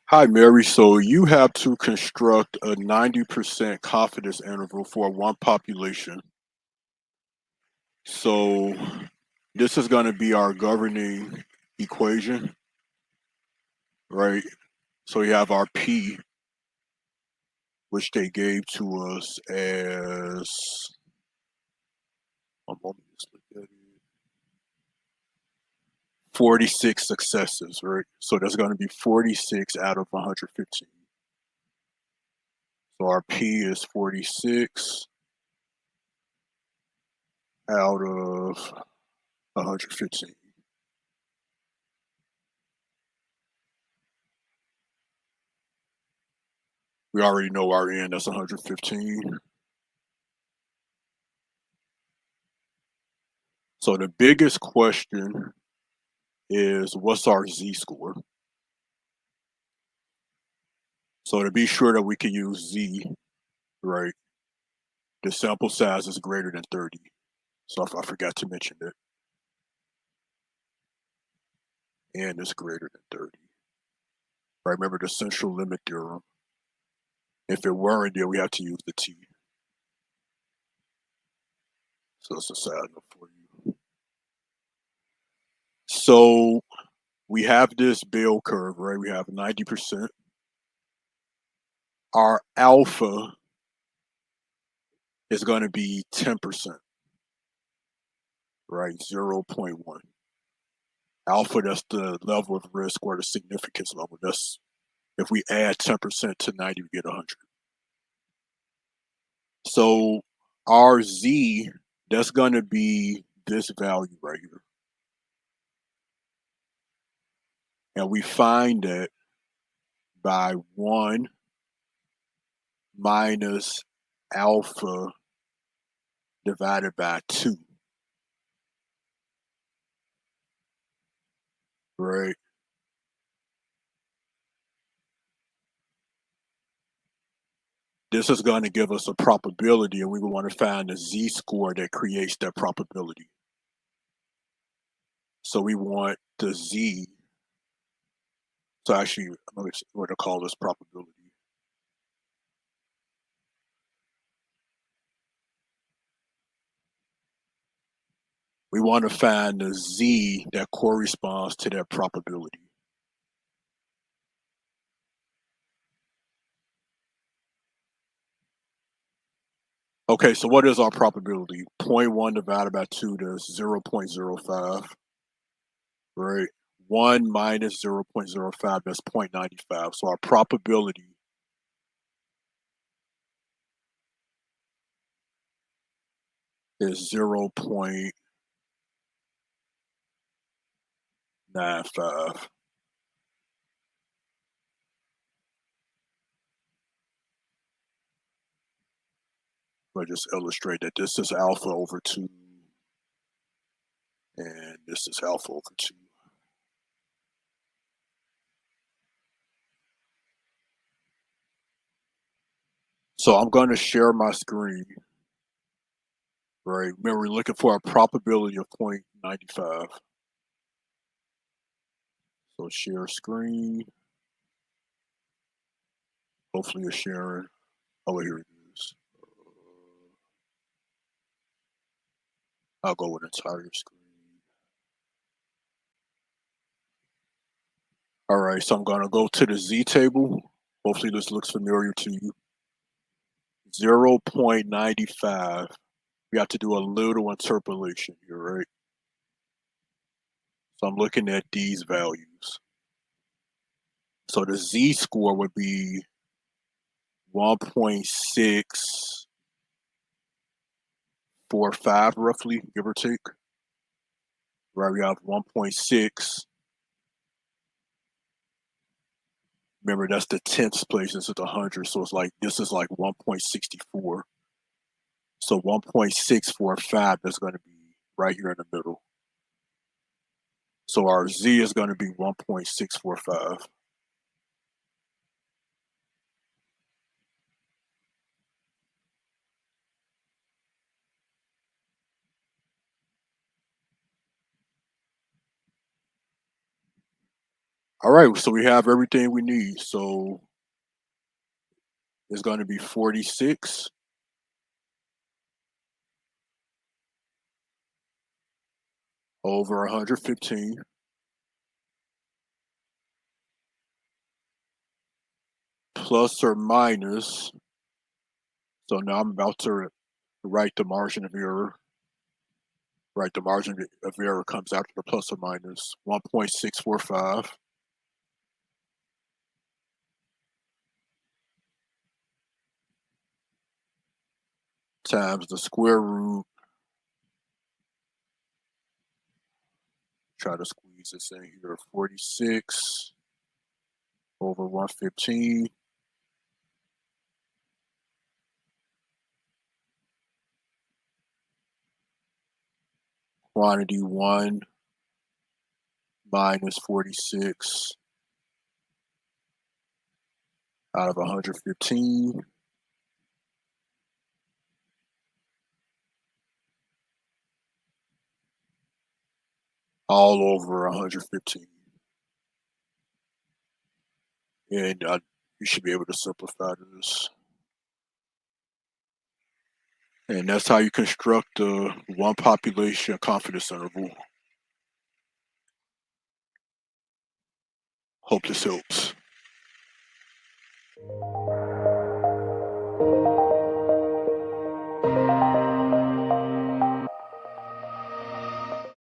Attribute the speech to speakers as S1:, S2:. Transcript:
S1: Hi, Mary. So you have to construct a 90% confidence interval for one population. So this is going to be our governing equation, right? So we have our P, which they gave to us as, one moment, let's look at it, 46 successes, right? So that's going to be 46 out of 115. So our P is 46 out of 115. We already know our N, that's 115. So the biggest question is what's our Z-score? So to be sure that we can use Z, right, the sample size is greater than 30. So I forgot to mention that. N is greater than 30. Right, remember the central limit theorem. If it weren't there, we have to use the T. So it's a side note for you. So we have this bell curve, right? We have 90%. Our alpha is going to be 10%, right? 0.1. Alpha, that's the level of risk or the significance level. That's if we add 10% to 90, we get 100. So our Z, that's going to be this value right here. And we find that by 1 minus alpha divided by 2, right? This is going to give us a probability, and we want to find the Z-score that creates that probability. So we want the Z. So actually, we're going to call this probability. We want to find the Z that corresponds to that probability. Okay, so what is our probability? 0.1 divided by 2, that's 0.05, right? 1 minus 0.05, that's 0.95. So our probability is 0.95. I'll just illustrate that this is alpha over 2, and this is alpha over 2. So I'm going to share my screen, right? Remember, we're looking for a probability of 0.95. So share screen. Hopefully you're sharing. Oh, here it is. I'll go with entire screen. All right, so I'm going to go to the Z table. Hopefully this looks familiar to you. 0.95. We have to do a little interpolation here, right? So I'm looking at these values. So the Z score would be 1.645 roughly, give or take. Right, we have 1.6. Remember, that's the tenths place. This is the 100, so it's like this is like 1.64. So 1.645 is going to be right here in the middle. So our Z is going to be 1.645. All right, so we have everything we need. So it's going to be 46 over 115 plus or minus. So now I'm about to write the margin of error. Right, the margin of error comes after the plus or minus 1.645 times the square root. Try to squeeze this in here. 46 over 115 quantity 1 minus 46 out of 115 all over 115. And you should be able to simplify this. And that's how you construct the one population confidence interval. Hope this helps.